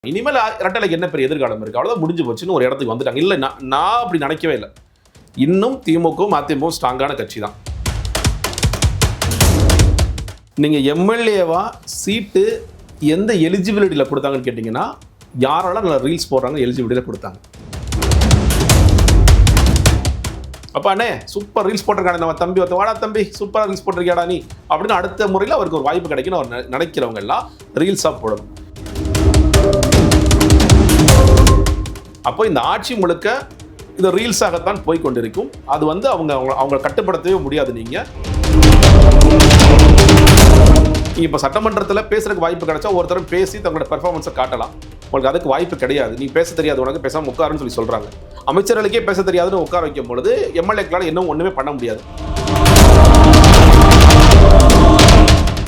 இனிமேல் இரட்டலைக்கு என்ன பெரிய எதிர்காலம் இருக்கு, அவ்வளவுதான் முடிஞ்சு போச்சுன்னு ஒரு இடத்துக்கு வந்துட்டாங்க. இல்லை, நான் அப்படி நினைக்கவே இல்லை. இன்னும் திமுகவும் அதிமுகவும் ஸ்ட்ராங்கான கட்சி தான். நீங்கள் எம்எல்ஏவா சீட்டு எந்த எலிஜிபிலிட்டியில் கொடுத்தாங்கன்னு கேட்டிங்கன்னா, யாரெல்லாம் நல்லா ரீல்ஸ் போடுறாங்க எலிஜிபிலிட்டியில் கொடுத்தாங்க. அப்பா அண்ணே சூப்பர் ரீல்ஸ் போட்டிருக்கானே நம்ம தம்பி, வாடா தம்பி சூப்பராக ரீல்ஸ் போட்டிருக்கியாடா நீ அப்படின்னு அடுத்த முறையில் அவருக்கு ஒரு வாய்ப்பு கிடைக்குன்னு அவர் நினைக்கிறவங்க எல்லாம் ரீல்ஸாக போடணும். அப்போ இந்த ஆட்சி முழுக்க இது ரீல்ஸாகத்தான் போய் கொண்டிருக்கும். அது அவங்க கட்டுப்படுத்தவே முடியாது. நீங்கள் இப்போ சட்டமன்றத்தில் பேசுறதுக்கு வாய்ப்பு கிடைச்சா ஒருத்தரும் பேசி தங்களோட பெர்ஃபார்மன்ஸை காட்டலாம். உங்களுக்கு அதுக்கு வாய்ப்பு கிடையாது. நீ பேச தெரியாது, உனக்கு பேசாமல் உட்காருன்னு சொல்லி சொல்கிறாங்க. அமைச்சர்களுக்கே பேச தெரியாதுன்னு உட்கார வைக்கும் பொழுது எம்எல்ஏக்களால் இன்னும் ஒன்றுமே பண்ண முடியாது.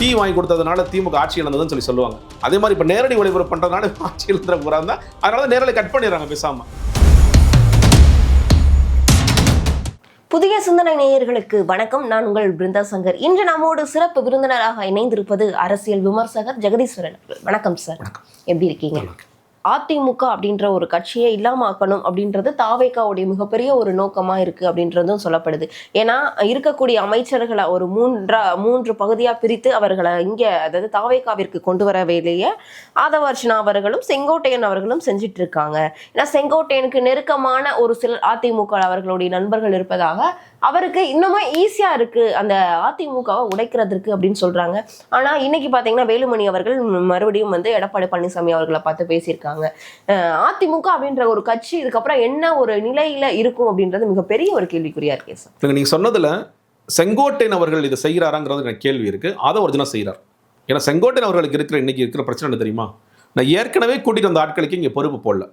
டீ வாங்கி கொடுத்ததுனால திமுக ஆட்சி இழந்ததுன்னு சொல்லி சொல்லுவாங்க. அதே மாதிரி இப்போ நேரடி ஒளிபரப்பு பண்ணுறதுனால ஆட்சி இழந்துட போகிறாங்க. அதனால நேரடி கட் பண்ணிடுறாங்க பேசாமல். புதிய சிந்தனை நேயர்களுக்கு வணக்கம். நான் உங்கள் பிருந்தா சங்கர். இன்று நம்மோடு சிறப்பு விருந்தினராக இணைந்திருப்பது அரசியல் விமர்சகர் ஜெகதீஸ்வரன். வணக்கம் சார், எப்படி இருக்கீங்க? அதிமுக அப்படின்ற ஒரு கட்சியை இல்லாமக்கணும் அப்படின்றது தாவேகாவுடைய மிகப்பெரிய ஒரு நோக்கமா இருக்கு அப்படின்றதும் சொல்லப்படுது. ஏன்னா இருக்கக்கூடிய அமைச்சர்களை ஒரு மூன்று பகுதியா பிரித்து அவர்களை இங்க, அதாவது தாவேகாவிற்கு கொண்டு வர வேலையை ஆதவர்ஷனா அவர்களும் செங்கோட்டையன் அவர்களும் செஞ்சிட்டு இருக்காங்க. ஏன்னா செங்கோட்டையனுக்கு நெருக்கமான ஒரு சிலர் அதிமுக அவர்களுடைய நண்பர்கள் இருப்பதாக அவருக்கு இன்னுமே ஈஸியா இருக்கு அந்த அதிமுகவை உடைக்கிறதுக்கு அப்படின்னு சொல்றாங்க. ஆனா இன்னைக்கு பாத்தீங்கன்னா வேலுமணி அவர்கள் மறுபடியும் எடப்பாடி பழனிசாமி அவர்களை பார்த்து பேசியிருக்காங்க. அதிமுக அப்படின்ற ஒரு கட்சி இதுக்கப்புறம் என்ன ஒரு நிலையில இருக்கும் அப்படின்றது மிகப்பெரிய ஒரு கேள்விக்குறியா இருக்கு சார். நீங்க சொன்னதுல செங்கோட்டையன் அவர்கள் இதை செய்யறாராங்கிறது எனக்கு கேள்வி இருக்கு. அதை ஒரிஜினல் செய்யறார். ஏன்னா செங்கோட்டையன் அவர்களுக்கு இன்னைக்கு இருக்கிற பிரச்சனை என்ன தெரியுமா? நான் ஏற்கனவே கூட்டிட்டு வந்த ஆட்களுக்கு இங்க பொறுப்பு போடல.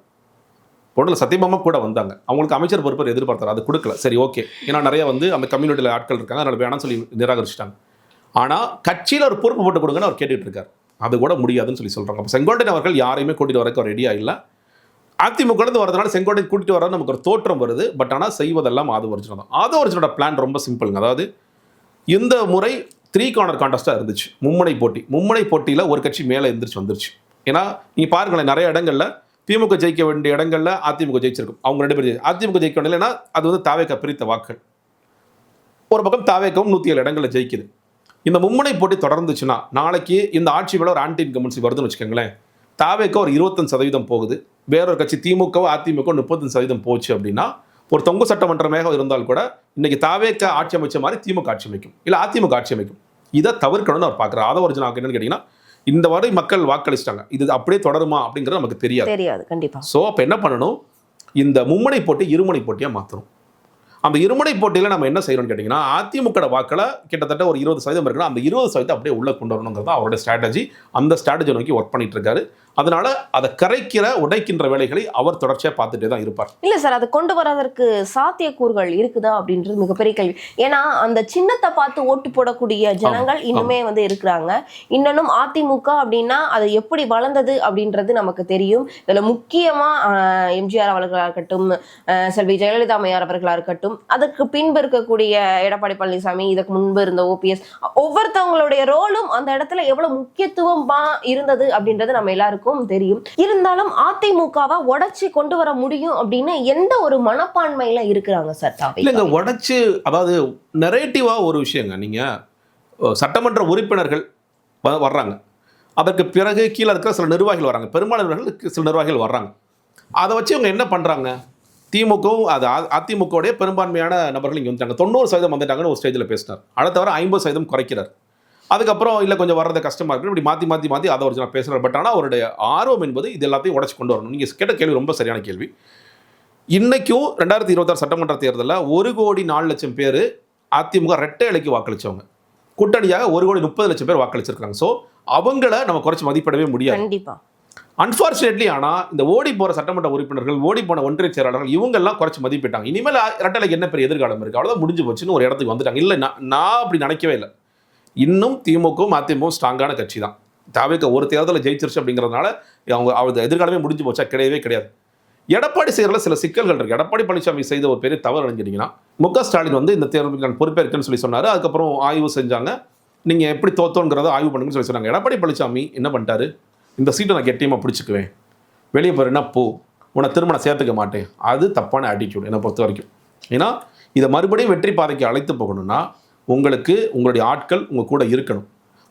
சத்தியபாமா கூட வந்தாங்க. அவங்களுக்கு அமைச்சர் பொறுப்பை எதிர்பார்த்தாரு, அது கொடுக்கல. சரி ஓகே, ஏன்னா நிறைய அந்த கம்யூனிட்டியில் ஆட்கள் இருக்காங்க, அதனால வேணாம்னு சொல்லி நிராகரிச்சிட்டாங்க. ஆனால் கட்சியில் ஒரு பொறுப்பு போட்டு கொடுங்கன்னு அவர் கேட்டுட்டு இருக்காரு. அது கூட முடியாதுன்னு சொல்லி சொல்றாங்க. அப்போ செங்கோட்டையன் அவர்கள் யாரையுமே கூட்டிட்டு வரக்கு அவர் ரெடியா இல்லை. அதிமுக வரதுனால செங்கோட்டையன் கூட்டிட்டு வர நமக்கு ஒரு தோற்றம் வருது. பட் ஆனால் செய்வதெல்லாம் ஆதவர்ஜுனா தான். ஆதவர்ஜுனோட பிளான் ரொம்ப சிம்பிளுங்க. அதாவது இந்த முறை 3 கார்னர் கான்டெஸ்டாக இருந்துச்சு. மும்முனை போட்டியில் ஒரு கட்சி மேலே எந்திரிச்சு வந்துருச்சு. ஏன்னா நீங்கள் பாருங்களேன், நிறைய இடங்கள்ல திமுக ஜெயிக்க வேண்டிய இடங்கள்ல அதிமுக ஜெயிச்சிருக்கும். அவங்க 2 பேர் அதிமுக ஜெயிக்க வேண்டியதுன்னா அது தாவேகா பிரித்த வாக்கள். ஒரு பக்கம் தாவேகவும் 107 இடங்களில் ஜெயிக்குது. இந்த மும்முனை போட்டி தொடர்ந்துச்சுன்னா நாளைக்கு இந்த ஆட்சி மேலே ஒரு ஆன்டி இன்கம்பன்சி வருதுன்னு வச்சுக்கோங்களேன். தாவேகா ஒரு 25% போகுது, வேறொரு கட்சி திமுக அதிமுக 35% போச்சு அப்படின்னா ஒரு தொங்கு சட்டமன்றமாக இருந்தால் கூட இன்னைக்கு தாவேகா ஆட்சி அமைச்ச மாதிரி திமுக ஆட்சி அமைக்கும், இல்லை அதிமுக ஆட்சி அமைக்கும். இதை தவிர்க்கணும்னு அவர் பார்க்குறாரு. அதை ஒரிஜினல் என்னன்னு கேட்டிங்கன்னா, இந்த வரை மக்கள் வாக்களிச்சிட்டாங்க, இது அப்படியே தொடருமா அப்படிங்கிறது நமக்கு தெரியாது கண்டிப்பா. ஸோ அப்போ என்ன பண்ணணும், இந்த மும்முனை போட்டி இருமுனை போட்டியாக மாற்றணும். அந்த இருமுனை போட்டியில் நம்ம என்ன செய்யணும்னு கேட்டிங்கன்னா, அதிமுக வாக்களை கிட்டத்தட்ட ஒரு 20% இருக்குன்னா அந்த 20% அப்படியே உள்ள கொண்டு வரணுங்கிறது அவருடைய ஸ்ட்ராட்டஜி. அந்த ஸ்ட்ராட்டஜி நோக்கி ஒர்க் பண்ணிட்டு இருக்காரு. அதனால அதை உடைக்கின்ற வேலைகளை அவர் தொடர்ச்சியாக பார்த்துட்டே தான் இருப்பார். இல்லை சார், அதை கொண்டு வரதற்கு சாத்தியக்கூறுகள் இருக்குதா அப்படின்றது மிகப்பெரிய கேள்வி. ஏன்னா அந்த சின்னத்தை பார்த்து ஓட்டு போடக்கூடிய ஜனங்கள் இன்னுமே இருக்கிறாங்க. இன்னும் அதிமுக அப்படின்னா அது எப்படி வளர்ந்தது அப்படின்றது நமக்கு தெரியும். இதில் முக்கியமாக எம்ஜிஆர் அவர்களாக இருக்கட்டும், செல்வி ஜெயலலிதா அம்மையார் அவர்களாக இருக்கட்டும், அதுக்கு பின்பு இருக்கக்கூடிய எடப்பாடி பழனிசாமி, இதுக்கு முன்பு இருந்த ஓபிஎஸ், ஒவ்வொருத்தவங்களுடைய ரோலும் அந்த இடத்துல எவ்வளவு முக்கியத்துவமா இருந்தது அப்படின்றது நம்ம எல்லாருக்கும் தெரியும். இருந்தாலும் அதிமுகவை உடைச்சு கொண்டு வர முடியும் அப்படின்னு எந்த ஒரு மனப்பான்மையில இருக்கிறாங்க சார்? இல்லைங்க, உடைச்சு, அதாவது நரேட்டிவா ஒரு விஷயங்க. நீங்க சட்டமன்ற உறுப்பினர்கள் வர்றாங்க, அதற்கு பிறகு கீழே இருக்கிற சில நிர்வாகிகள் வராங்க, பெரும்பாலானவர்களுக்கு சில நிர்வாகிகள் வர்றாங்க. அதை வச்சு இவங்க என்ன பண்றாங்க, திமுகவும் அது அதிமுகவுடைய பெரும்பான்மையான நபர்கள் இங்கே வந்துட்டாங்க, 90% வந்துட்டாங்கன்னு ஒரு ஸ்டேஜில் பேசினார். அடுத்த வர 50% குறைக்கிறார். அதுக்கப்புறம் இல்லை கொஞ்சம் வர்றது கஷ்டமாக இருக்குது, இப்படி மாற்றி அதை ஒரிஜினல் பேசுகிறார். பட் ஆனால் அவருடைய ஆர்வம் என்பது இது எல்லாத்தையும் உடச்சு கொண்டு வரணும். நீங்கள் கேட்ட கேள்வி ரொம்ப சரியான கேள்வி. இன்றைக்கும் 2026 சட்டமன்ற தேர்தலில் 1,04,00,000 பேர் அதிமுக ரெட்டை இலைக்கு வாக்களித்தவங்க, கூட்டணியாக 1,30,00,000 பேர் வாக்களிச்சிருக்காங்க. ஸோ அவங்கள நம்ம குறைச்சி மதிப்பிடவே முடியாது கண்டிப்பாக. அன்ஃபார்ச்சுனேட்லி ஆனால் இந்த ஓடி போகிற சட்டமன்ற உறுப்பினர்கள், ஓடி போன ஒன்றிய செயலாளர்கள், இவங்கெல்லாம் குறைச்சி மதிப்பிட்டாங்க. இனிமேல் இரட்டலைக்கு என்ன பெரிய எதிர்காலம் இருக்குது, அவ்வளோதான் முடிஞ்சு போச்சுன்னு ஒரு இடத்துக்கு வந்துட்டாங்க. இல்லை, நான் அப்படி நினைக்கவே இல்லை. இன்னும் திமுகவும் அதிமுகவும் ஸ்ட்ராங்கான கட்சி தான். தாவேகா ஒரு தேர்தலில் ஜெயிச்சிருச்சு அப்படிங்கிறதுனால அவங்க எதிர்காலமே முடிஞ்சு போச்சா? கிடையாது. எடப்பாடி செய்யறதுல சில சிக்கல்கள் இருக்கு. எடப்பாடி பழனிசாமி செய்த ஒரு பெரிய தவறு நினைச்சிட்டீங்கன்னா, முக ஸ்டாலின் இந்த தேர்தலுக்கு பொறுப்பேற்குன்னு சொல்லி சொன்னார். அதுக்கப்புறம் ஆய்வு செஞ்சாங்க, நீங்கள் எப்படி தோத்தோங்கிறத ஆய்வு பண்ணுங்கன்னு சொல்லி சொன்னாங்க. எடப்பாடி பழனிசாமி என்ன பண்ணிட்டாரு, இந்த சீட்டை நான் கெட்டியமாக பிடிச்சிக்குவேன், வெளியே போகிறேன்னா போ, உன்னை திருமணம் சேர்த்துக்க மாட்டேன், அது தப்பான ஆட்டிடியூட் என்னை பொறுத்த வரைக்கும். ஏன்னா இதை மறுபடியும் வெற்றி பாதைக்கு அழைத்து போகணும்னா உங்களுக்கு உங்களுடைய ஆட்கள் உங்கள் கூட இருக்கணும்.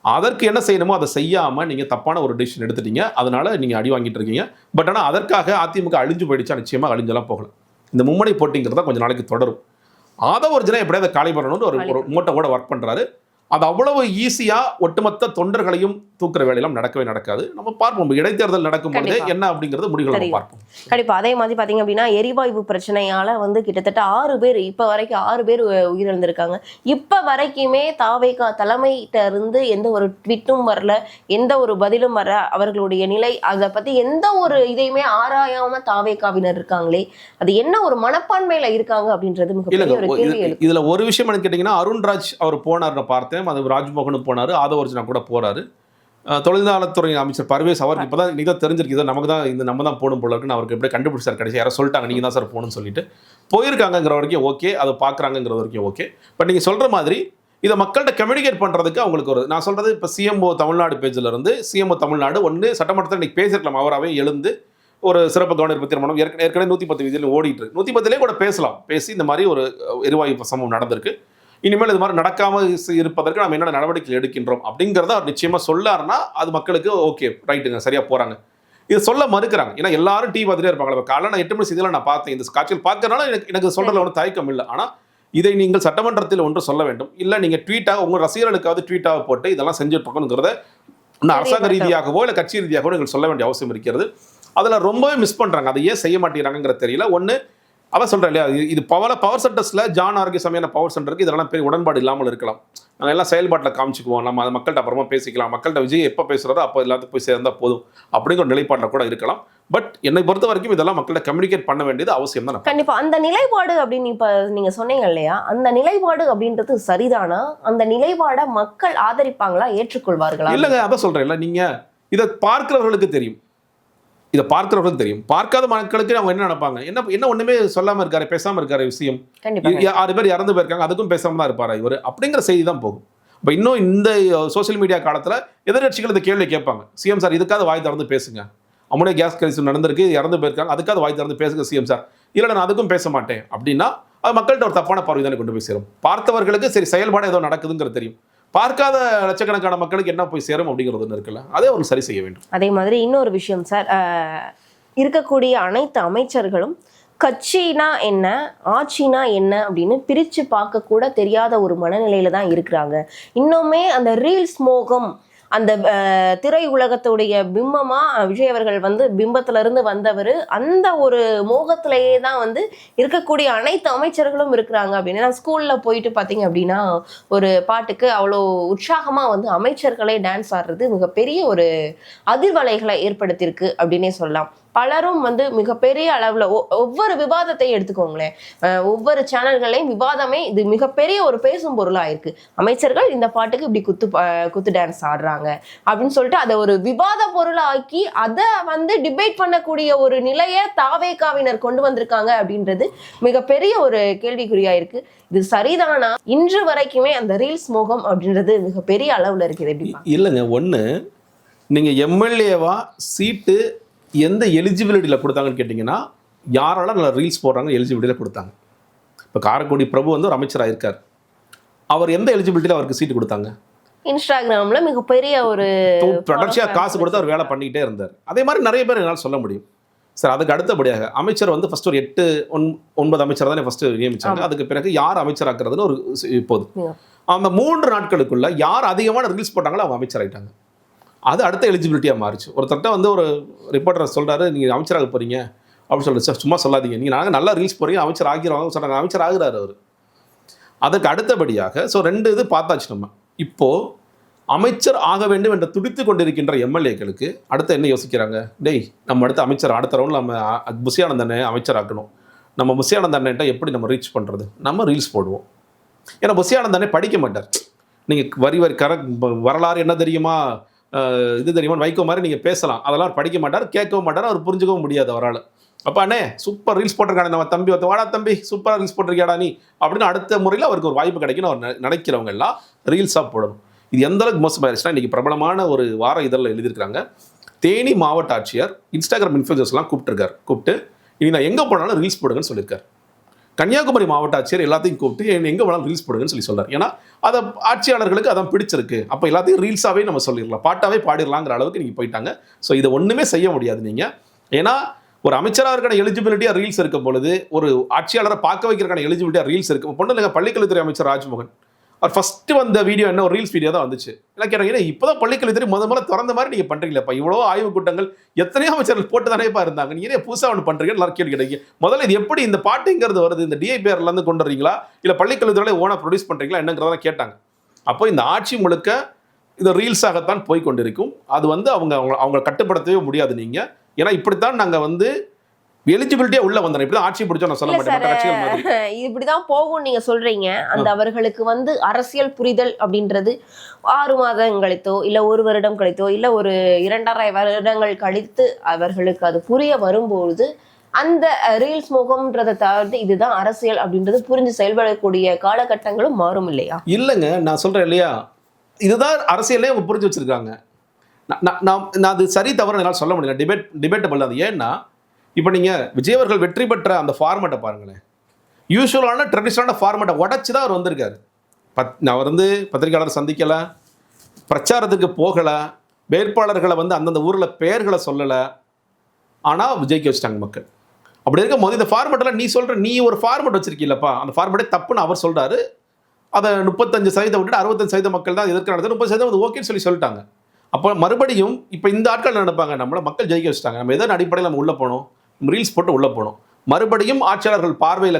அதற்கு என்ன செய்யணுமோ அதை செய்யாமல் நீங்கள் தப்பான ஒரு டிசிஷன் எடுத்துட்டீங்க, அதனால நீங்கள் அடி வாங்கிட்டு இருக்கீங்க. பட் ஆனால் அதற்காக அதிமுக அழிஞ்சு போயிடுச்சா? நிச்சயமாக அழிஞ்செல்லாம் போகல. இந்த மும்முனை போட்டிங்கிறத கொஞ்சம் நாளைக்கு தொடரும். அதை ஒரு ஜனம் எப்படியாவது காலி பண்ணணும்னு ஒரு மூட்டை கூட ஒர்க் பண்ணுறாரு. அது அவ்வளவு ஈஸியாக ஒட்டுமொத்த தொண்டர்களையும் தூக்குற வேலையெல்லாம் நடக்கவே நடக்காது. நம்ம பார்ப்போம் இடைத்தேர்தல் நடக்கும்போது என்ன அப்படிங்கிறது முடிவுகளை பார்ப்போம். கண்டிப்பா. அதே மாதிரி பாத்தீங்க அப்படின்னா எரிவாயு பிரச்சனையால வந்து கிட்டத்தட்ட 6 பேர் இப்ப வரைக்கும் 6 பேர் உயிரிழந்திருக்காங்க. இப்ப வரைக்குமே தாவேகா தலைமையிட்ட இருந்து எந்த ஒரு ட்விட்டும் வரல, எந்த ஒரு பதிலும் வர, அவர்களுடைய நிலை அதை பத்தி எந்த ஒரு இதையுமே ஆராயாம தாவேகாவினர் இருக்காங்களே, அது என்ன ஒரு மனப்பான்மையில இருக்காங்க அப்படின்றது மிகப்பெரிய ஒரு கேள்வி எழுப்பு. இதுல ஒரு விஷயம் எனக்கு கேட்டீங்கன்னா, அருண்ராஜ் அவர் போனார்னு பார்த்தேன், அது ராஜ்மோகனும் போனாரு, ஆதவர்ஜனா கூட போறாரு. தொழிலாளத்துறை அமைச்சர் பர்வேஸ் அவருக்கு இப்போதான் இன்னைக்கு தான் தெரிஞ்சிருக்கு, நமக்கு தான் இந்த நம்ம தான் போகணும் போல இருக்குன்னு அவருக்கு எப்படி கண்டுபிடிச்சார். கடைசி யாரோ சொல்லிட்டாங்க நீங்கள் தான் சார் போகணும்னு சொல்லிட்டு போயிருக்காங்கிற வரைக்கும் ஓகே, அதை பார்க்குறாங்கிற வரைக்கும் ஓகே. பட் நீங்கள் சொல்கிற மாதிரி இதை மக்கள்கிட்ட கம்யூனிகேட் பண்ணுறதுக்கு அவங்களுக்கு ஒரு, நான் சொல்கிறது இப்போ சிஎம்ஓ தமிழ்நாடு பேஜில் இருந்து சிஎம்ஓ தமிழ்நாடு ஒன்று சட்டமன்றத்தில் இன்றைக்கி பேசிருக்கலாம், அவராகவே எழுந்து ஒரு சிறப்பு கவனிப்பு தீர்மானம் ஏற்கனவே 110 விதியில் ஓடிட்டு 110 கூட பேசலாம், பேசி இந்த மாதிரி ஒரு எரிவாயு சம்பவம் நடந்திருக்கு, இனிமேல் இது மாதிரி நடக்காமல் இருப்பதற்கு நம்ம என்னென்ன நடவடிக்கை எடுக்கின்றோம் அப்படிங்கிறத அவர் நிச்சயமாக சொல்லாருன்னா அது மக்களுக்கு ஓகே ரைட்டுங்க சரியாக போகிறாங்க. இது சொல்ல மறுக்கிறாங்க. ஏன்னா எல்லாரும் டிவி பார்த்துட்டே இருப்பாங்க. காலையில் நான் 8 மணி செய்தியில் நான் பார்த்தேன், இந்த காட்சியில் பார்க்கறதுனால எனக்கு சொல்கிறதுல ஒன்றும் தயக்கம் இல்லை. ஆனால் இதை நீங்கள் சட்டமன்றத்தில் ஒன்று சொல்ல வேண்டும், இல்லை நீங்கள் ட்வீட்டாக உங்கள் ரசிகர்களுக்காவது ட்வீட்டாக போட்டு இதெல்லாம் செஞ்சுட்டு இருக்கணுங்கிறத இன்னும் அரசாங்க ரீதியாகவோ இல்லை கட்சி ரீதியாகவோ நீங்கள் சொல்ல வேண்டிய அவசியம் இருக்கிறது. அதில் ரொம்பவே மிஸ் பண்ணுறாங்க. அதை ஏன் செய்ய மாட்டேங்கிறாங்கிறது தெரியல. ஒன்று அதான் சொல்கிறேன் இல்லையா, இது பவர் சென்டர்ஸில் ஜான் ஆரோக்கியசாமியான பவர் சென்டருக்கு இதெல்லாம் பெரிய உடன்பாடு இல்லாமல் இருக்கலாம். நாங்கள் எல்லாம் செயல்பாட்டில் காமிச்சிக்குவோம், நம்ம அதை மக்கள்கிட்ட அப்புறமா பேசிக்கலாம், மக்கள்கிட்ட விஜய் எப்போ பேசுகிறதோ அப்போ எல்லாத்துக்கும் போய் சேர்ந்தால் போதும் அப்படிங்கிற ஒரு நிலைப்பாட்டில் கூட இருக்கலாம். பட் என்னை பொறுத்த வரைக்கும் இதெல்லாம் மக்கள்கிட்ட கம்யூனிகேட் பண்ண வேண்டியது அவசியம் தான். கண்டிப்பாக அந்த நிலைப்பாடு அப்படின்னு இப்போ நீங்கள் சொன்னீங்க இல்லையா, அந்த நிலைப்பாடு அப்படின்றது சரிதானா? அந்த நிலைப்பாடை மக்கள் ஆதரிப்பாங்களா, ஏற்றுக்கொள்வார்களா? இல்லைங்க, அதான் சொல்கிறேன் இல்லை, நீங்கள் இதை பார்க்கிறவர்களுக்கு தெரியும், இதை பார்க்கிறவர்களுக்கு தெரியும். பார்க்காத மக்களுக்கு அவங்க என்ன நினைப்பாங்க, என்ன ஒண்ணுமே சொல்லாம இருக்காரு, பேசாம இருக்காரு, விஷயம் 6 பேர் இறந்து போயிருக்காங்க, அதுக்கும் பேசாம தான் இருப்பாரா இவர் அப்படிங்கிற செய்தி தான் போகும். இப்போ இன்னும் இந்த சோசியல் மீடியா காலத்துல எதிர்கட்சிகள் இந்த கேள்வி கேட்பாங்க, சிஎம் சார் இதுக்காவது வாய் திறந்து பேசுங்க, அம்முனே கேஸ் கரிசல் நடந்திருக்கு, இறந்து போயிருக்காங்க, அதுக்காவது வாய் திறந்து பேசுங்க சிஎம் சார். இல்லை நான் அதுக்கும் பேச மாட்டேன் அப்படின்னா அது மக்கள்கிட்ட ஒரு தப்பான பார்வை தானே கொண்டு போய் சேரும். பார்த்தவர்களுக்கு சரி செயல்பாடு ஏதோ நடக்குதுங்கிறது தெரியும், பார்க்காத லட்சக்கணக்கான மக்களுக்கு என்ன போய் சேரும் அப்படிங்கிறது இருக்குல்ல, அதே ஒரு சரி செய்ய வேண்டும். அதே மாதிரி இன்னொரு விஷயம் சார், இருக்கக்கூடிய அனைத்து அமைச்சர்களும் கட்சினா என்ன, ஆட்சினா என்ன அப்படின்னு பிரித்து பார்க்க கூட தெரியாத ஒரு மனநிலையில தான் இருக்கிறாங்க. இன்னுமே அந்த ரீல்ஸ் மோகம், அந்த திரை உலகத்துடைய பிம்பமா விஜய் அவர்கள் வந்து பிம்பத்துல இருந்து வந்தவர், அந்த ஒரு மோகத்திலேயே தான் வந்து இருக்கக்கூடிய அனைத்து அமைச்சர்களும் இருக்கிறாங்க அப்படின்னு. ஸ்கூல்ல போயிட்டு பார்த்தீங்க அப்படின்னா ஒரு பாட்டுக்கு அவ்வளோ உற்சாகமா வந்து அமைச்சர்களே டான்ஸ் ஆடுறது மிகப்பெரிய ஒரு அதிர்வலைகளை ஏற்படுத்தியிருக்கு அப்படின்னே சொல்லலாம். பலரும் வந்து மிகப்பெரிய அளவில் ஒவ்வொரு விவாதத்தையும் எடுத்துக்கோங்களேன், ஒவ்வொரு சேனல்களையும் விவாதமே இது மிகப்பெரிய ஒரு பேசும் பொருளாக இருக்கு. அமைச்சர்கள் இந்த பாட்டுக்கு இப்படி குத்து டான்ஸ் ஆடுறாங்க அப்படின்னு சொல்லிட்டு அதை ஒரு விவாத பொருளாக்கி அதை வந்து டிபேட் பண்ணக்கூடிய ஒரு நிலையை தாவேகாவினர் கொண்டு வந்திருக்காங்க அப்படின்றது மிகப்பெரிய ஒரு கேள்விக்குறியா இருக்கு. இது சரிதானா? இன்று வரைக்குமே அந்த ரீல்ஸ் மோகம் அப்படின்றது மிகப்பெரிய அளவில் இருக்குது. எப்படி இல்லைங்க, ஒன்று நீங்கள் எம்எல்ஏவா சீட்டு எந்த எலிஜிபிலிட்டியில் கொடுத்தாங்கன்னு கேட்டிங்கன்னா, யாரெல்லாம் நல்லா ரீல்ஸ் போடுறாங்க எலிஜிபிலிட்டியில் கொடுத்தாங்க. இப்போ காரைக்குடி பிரபு வந்து ஒரு அமைச்சராக இருக்கார், அவர் எந்த எலிஜிபிலிட்டியில் அவருக்கு சீட்டு கொடுத்தாங்க? இன்ஸ்டாகிராமில் மிகப்பெரிய ஒரு தொடர்ச்சியாக காசு கொடுத்து அவர் வேலை பண்ணிக்கிட்டே இருந்தார். அதே மாதிரி நிறைய பேர் என்னால் சொல்ல முடியும் சார். அதுக்கு அடுத்தபடியாக அமைச்சர் வந்து ஃபஸ்ட்டு ஒரு 8-9 அமைச்சர் தானே ஃபஸ்ட்டு நியமிச்சாங்க. அதுக்கு பிறகு யார் அமைச்சராக்குறதுன்னு ஒரு இப்போது அந்த 3 நாட்களுக்குள்ள யார் அதிகமான ரீல்ஸ் போட்டாங்களோ அவங்க அமைச்சர் ஆகிட்டாங்க. அது அடுத்த எலிஜிபிலிட்டியாக மாறிச்சு. ஒருத்தர்கிட்ட வந்து ஒரு ரிப்போர்ட்டர் சொல்கிறாரு, நீங்கள் அமைச்சராக போகிறீங்க அப்படின்னு சொல்லிட்டு, சார் சும்மா சொல்லாதீங்க, நீங்கள் நாங்கள் நல்லா ரீல்ஸ் போகிறீங்க அமைச்சர் ஆகிடுவாங்க சொல்கிறாங்க, அமைச்சர் ஆகுறாரு அவர். அதுக்கு அடுத்தபடியாக ஸோ 2 இது பார்த்தாச்சு நம்ம. இப்போது அமைச்சர் ஆக வேண்டும் என்று துடித்து கொண்டிருக்கின்ற எம்எல்ஏக்களுக்கு அடுத்து என்ன யோசிக்கிறாங்க, டேய் நம்ம அடுத்த ரவுண்டில் நம்ம புஷியானந்தனை அமைச்சராக்கணும், நம்ம புஷியானந்தன்ட்ட எப்படி நம்ம ரீச் பண்ணுறது, நம்ம ரீல்ஸ் போடுவோம். ஏன்னா புஷியானந்தனே படிக்க மாட்டார். நீங்கள் வரி வரலாறு என்ன தெரியுமா, இது தெரியுமா, வைகோ மாதிரி நீங்கள் பேசலாம், அதெல்லாம் அவர் படிக்க மாட்டார், கேட்கவும் மாட்டார், அவர் புரிஞ்சுக்கவும் முடியாது அவரால். அப்போ அண்ணே சூப்பர் ரீல்ஸ் போட்டிருக்கானே நம்ம தம்பி, வாடா தம்பி சூப்பராக ரீல்ஸ் போட்டிருக்கியாடா நீ அப்படின்னு அடுத்த முறையில் அவருக்கு ஒரு வாய்ப்பு கிடைக்குன்னு அவர் நினைக்கிறவங்க எல்லாம் ரீல்ஸாக போடணும். இது எந்த அளவுக்கு மோசமாயிருச்சுன்னா, இன்றைக்கி பிரபலமான ஒரு வார இதழில் எழுதியிருக்கிறாங்க, தேனி மாவட்ட ஆட்சியர் இன்ஸ்டாகிராம் இன்ஃப்ளூயன்சர்ஸ்லாம் கூப்பிட்டு இனி நான் எங்கே போனாலும் ரீல்ஸ் போடுங்கன்னு சொல்லியிருக்காரு. கன்னியாகுமரி மாவட்ட ஆட்சியர் எல்லாத்தையும் கூப்பிட்டு எங்கே போனாலும் ரீல்ஸ் போடுங்கன்னு சொல்றாரு. ஏன்னா அதை ஆட்சியாளர்களுக்கு அதான் பிடிச்சிருக்கு. அப்போ எல்லாத்தையும் ரீல்ஸாகவே நம்ம சொல்லிடலாம், பாட்டாவே பாடிடலாங்கிற அளவுக்கு நீங்கள் போயிட்டாங்க. ஸோ இதை ஒன்றுமே செய்ய முடியாது நீங்கள். ஏன்னா ஒரு அமைச்சராக இருக்கிற எலிஜிபிலிட்டியாக ரீல்ஸ் இருக்கும் பொழுது, ஒரு ஆட்சியாளரை பார்க்க வைக்கிறக்கான எலிஜிபிலிட்டியாக ரீல்ஸ் இருக்கும். பொண்ணு இல்லைங்க, பள்ளிக்கல்வித்துறை அமைச்சர் ராஜ்மோகன் அவர் ஃபர்ஸ்ட் வந்த வீடியோ என்ன, ஒரு ரீல்ஸ் வீடியோ தான் வந்துச்சு. இல்லை கேட்குறேன், இப்போதான் பள்ளிக்கல்வித்துறை முதல்ல திறந்த மாதிரி நீங்கள் பண்ணுறீங்களப்பா, இவ்வளோ ஆய்வு கூட்டங்கள் எத்தனையோ அமைச்சர்கள் போட்டு தானேப்பா இருந்தாங்க, நீங்கள் புதுசாக ஒன்று பண்ணுறீங்கன்னு எல்லாரும் கேள்வி கிடைக்கும். முதல்ல இது எப்படி இந்த பாட்டுங்கிறது வருது, இந்த டிஐபிஆர்லேருந்து கொண்டு வரீங்களா இல்லை பள்ளிக்கல்வித்துறையில ஓனாக ப்ரொடியூஸ் பண்ணுறீங்களா என்னங்கிறதெல்லாம் கேட்டாங்க. அப்போ இந்த ஆட்சி முழுக்க இது ரீல்ஸாகத்தான் போய் கொண்டிருக்கும். அது அவங்க கட்டுப்படுத்தவே முடியாது நீங்கள். ஏன்னா இப்படித்தான் நாங்கள் எலிஜிபிலிட்டியா உள்ள வந்தோம். இப்படி ஆட்சி பிடிச்சோம் நான் சொல்ல மாட்டேன். இப்படிதான் போகும் நீங்க சொல்றீங்க. அந்த அவர்களுக்கு அரசியல் புரிதல் அப்படின்றது 6 மாதம் கழித்தோ இல்ல 1 வருடம் கழித்தோ இல்ல ஒரு 2.5 வருடங்கள் கழித்து அவர்களுக்கு அது புரிய வரும்போது அந்த ரீல்ஸ் முகம்ன்றதை தவிர்த்து இதுதான் அரசியல் அப்படின்றது புரிஞ்சு செயல்படக்கூடிய காலகட்டங்களும் மாறும் இல்லையா? இல்லைங்க, நான் சொல்றேன் இல்லையா, இதுதான் அரசியலே அவங்க புரிஞ்சு வச்சிருக்காங்க. நான் அது சரி தவறு என்னால் சொல்ல முடியல, டிபேட்டபிள் அது. ஏன்னா இப்போ நீங்கள் விஜய் அவர்கள் வெற்றி பெற்ற அந்த ஃபார்மேட்டை பாருங்களேன். யூஸ்வலான ட்ரெடிஷ்னலான ஃபார்மேட்டை உடச்சி தான் அவர் வந்திருக்காரு. அவர் பத்திரிகையாளர் சந்திக்கலை, பிரச்சாரத்துக்கு போகலை, வேட்பாளர்களை அந்தந்த ஊரில் பெயர்களை சொல்லலை. ஆனால் விஜய்க்கு வச்சுட்டாங்க மக்கள். அப்படி இருக்கும் போது இந்த ஃபார்மேட்டில் நீ ஒரு ஃபார்மேட் வச்சிருக்கீங்களப்பா, அந்த ஃபார்மேட்டே தப்புன்னு அவர் சொல்கிறாரு. அதை 35% விட்டுட்டு 65% மக்கள் தான் எதிர்க்க நடந்தது, 30% ஓகேன்னு சொல்லிட்டாங்க. அப்போ மறுபடியும் இப்போ இந்த ஆட்கள் நினைப்பாங்க, நம்மளை மக்கள் ஜெயிக்க வச்சுட்டாங்க, நம்ம எதன் அடிப்படையில் நம்ம உள்ளே போனோம், ரீல்ஸ் போட்டு உள்ளே போனோம். மறுபடியும் ஆட்சியாளர்கள் பார்வையில்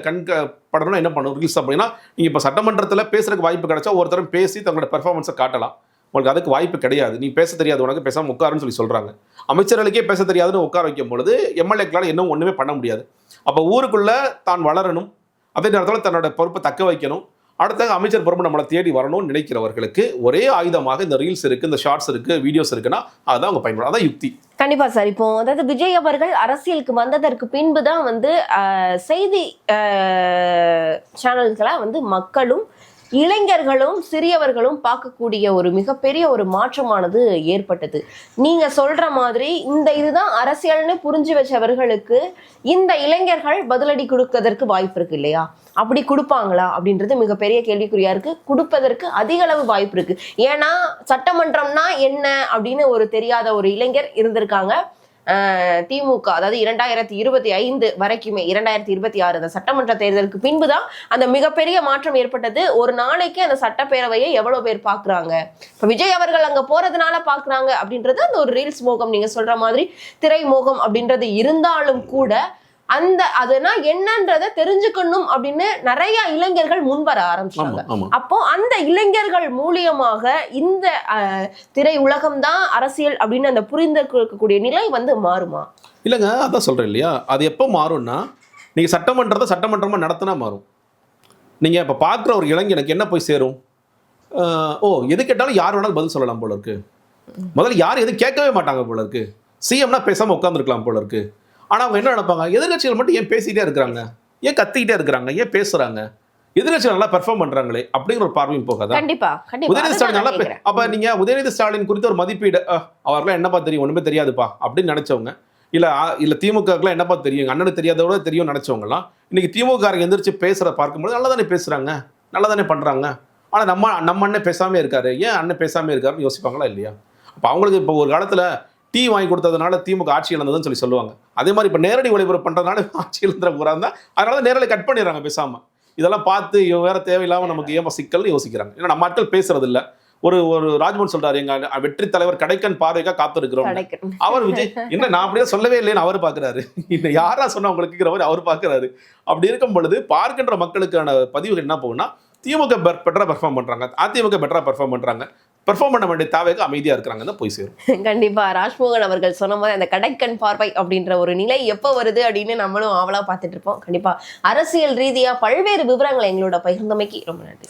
படணும்னா என்ன பண்ணணும், ரீல்ஸ். அப்படின்னா நீங்கள் இப்போ சட்டமன்றத்தில் பேசுறதுக்கு வாய்ப்பு கிடைச்சா ஒருத்தரும் பேசி தங்களோட பெர்ஃபார்மன்ஸை காட்டலாம். உங்களுக்கு அதுக்கு வாய்ப்பு கிடையாது. நீ பேச தெரியாது, உனக்கு பேசாமல் உட்காருன்னு சொல்கிறாங்க. அமைச்சர்களுக்கே பேச தெரியாதுன்னு உட்கார வைக்கும் பொழுது எம்எல்ஏக்களால் இன்னும் ஒன்றுமே பண்ண முடியாது. அப்போ ஊருக்குள்ளே தான் வளரணும், அதே நேரத்தில் தன்னோட பொறுப்பை தக்க வைக்கணும், அடுத்த அமைச்சர் பொறுப்பு நம்மளை தேடி வரணும்னு நினைக்கிறவர்களுக்கு ஒரே ஆயுதமாக இந்த ரீல்ஸ் இருக்கு, இந்த ஷார்ட்ஸ் இருக்கு, வீடியோஸ் இருக்குன்னா அதான் அவங்க பயன்படும். அதான் யுக்தி. கண்டிப்பா சார். இப்போ விஜய் அவர்கள் அரசியலுக்கு வந்ததற்கு பின்புதான் செய்தி சேனல்களை மக்களும் இளைஞர்களும் சிறியவர்களும் பார்க்கக்கூடிய ஒரு மிகப்பெரிய ஒரு மாற்றமானது ஏற்பட்டது. நீங்க சொல்ற மாதிரி இதுதான் அரசியல்னு புரிஞ்சு வச்சவர்களுக்கு இந்த இளைஞர்கள் பதிலடி கொடுப்பதற்கு வாய்ப்பு இருக்கு இல்லையா? அப்படி கொடுப்பாங்களா அப்படின்றது மிகப்பெரிய கேள்விக்குறியா இருக்கு. கொடுப்பதற்கு அதிக அளவு வாய்ப்பு இருக்கு. ஏன்னா சட்டமன்றம்னா என்ன அப்படின்னு ஒரு தெரியாத ஒரு இளைஞர் இருந்திருக்காங்க. திமுக அதாவது 2025 வரைக்குமே 2026 அந்த சட்டமன்ற தேர்தலுக்கு பின்புதான் அந்த மிகப்பெரிய மாற்றம் ஏற்பட்டது. ஒரு நாளைக்கு அந்த சட்டப்பேரவையை எவ்வளவு பேர் பாக்குறாங்க, இப்ப விஜய் அவர்கள் அங்க போறதுனால பாக்குறாங்க அப்படின்றது அந்த ஒரு ரீல்ஸ் மோகம், நீங்க சொல்ற மாதிரி திரை மோகம் அப்படின்றது இருந்தாலும் கூட அதுனா என்னன்றதை தெரிஞ்சுக்கணும் அப்படின்னு நிறைய இளைஞர்கள் முன்வர ஆரம்பிச்சாங்க. அப்போ அந்த இளைஞர்கள் மூலியமாக இந்த திரை உலகம் தான் அரசியல் அப்படின்னு அந்த புரிந்து கொள்ளக்கூடிய நிலை மாறுமா? இல்லைங்க, அதான் சொல்றேன் இல்லையா, அது எப்போ மாறும்னா நீங்க சட்டமன்றமா நடத்தினா மாறும். நீங்க இப்ப பார்க்குற ஒரு இளைஞனுக்கு என்ன போய் சேரும், எது கேட்டாலும் யார் வேணாலும் பதில் சொல்லலாம் போல இருக்கு. முதல்ல யாரும் எதுவும் கேட்கவே மாட்டாங்க போல இருக்கு. சிஎம்னா பேசாம உட்காந்துருக்கலாம் போல இருக்கு. ஆனால் அவங்க என்ன நினைப்பாங்க, எதிர்கட்சிகள் மட்டும் ஏன் பேசிக்கிட்டே இருக்கிறாங்க, ஏன் கத்திக்கிட்டே இருக்கிறாங்க, ஏன் பேசுறாங்க, எதிர்கட்சிகள் நல்லா பெர்ஃபார்ம் பண்றாங்களே அப்படிங்கிற ஒரு பார்வையும் போகாது. உதயநிதி ஸ்டாலின் நல்லா அப்ப நீங்க உதயநிதி ஸ்டாலின் குறித்து ஒரு மதிப்பீடு, அவர்களாம் என்னப்பா தெரியும், ஒண்ணுமே தெரியாதுப்பா அப்படின்னு நினைச்சவங்க, இல்ல திமுகலாம் என்னப்பா தெரியும், அண்ணனுக்கு தெரியாதோட தெரியும் நினைச்சவங்கலாம் இன்னைக்கு திமுக எந்திரிச்சு பேசுற பார்க்கும்போது நல்லா தானே பேசுறாங்க, நல்லா தானே பண்றாங்க. ஆனா நம்ம அண்ணன் பேசாமே இருக்காரு, ஏன் அண்ணன் பேசாமே இருக்காருன்னு யோசிப்பாங்களா இல்லையா? அப்ப அவங்களுக்கு இப்போ ஒரு காலத்துல டீ வாங்கி கொடுத்ததுனால திமுக ஆட்சி இழந்ததுன்னு சொல்லுவாங்க. அதே மாதிரி இப்போ நேரடி ஒளிபரப்பு பண்ணுறதுனால ஆட்சி இழந்துற போகிறாங்க தான், அதனால நேரடி கட் பண்ணிடுறாங்க பேசாமல். இதெல்லாம் பார்த்து வேற தேவையில்லாமல் நமக்கு ஏன் சிக்கல்னு யோசிக்கிறாங்க. ஏன்னா நம்ம ஆட்கள் பேசுறது இல்லை. ஒரு ராஜ்மோகன் சொல்றாரு, எங்க வெற்றி தலைவர் கடைக்கன் பார்வைக்கா காத்திருக்கிறோம். அவர் விஜய் என்ன நான் அப்படியே சொல்லவே இல்லைன்னு அவர் பார்க்குறாரு, இன்னும் யாரா சொன்னா உங்களுக்கு அவர் பார்க்குறாரு. அப்படி இருக்கும் பொழுது பார்க்கின்ற மக்களுக்கான பதிவுகள் என்ன போகும்னா, திமுக பெட்டரா பெர்ஃபார்ம் பண்றாங்க, அதிமுக பெட்டரா பெர்ஃபார்ம் பண்றாங்க, பெர்ஃபார்ம் பண்ண வேண்டிய தேவைக்கு அமைதியா இருக்கிறாங்க போய் சேரும். கண்டிப்பா ராஜ்மோகன் அவர்கள் சொன்ன மாதிரி அந்த கடைக்கண் பார்வை அப்படின்ற ஒரு நிலை எப்போ வருது அப்படின்னு நம்மளும் ஆவலா பார்த்துட்டு இருப்போம். கண்டிப்பா அரசியல் ரீதியா பல்வேறு விவரங்களை எங்களோட பகிர்ந்தமைக்கு ரொம்ப நன்றி.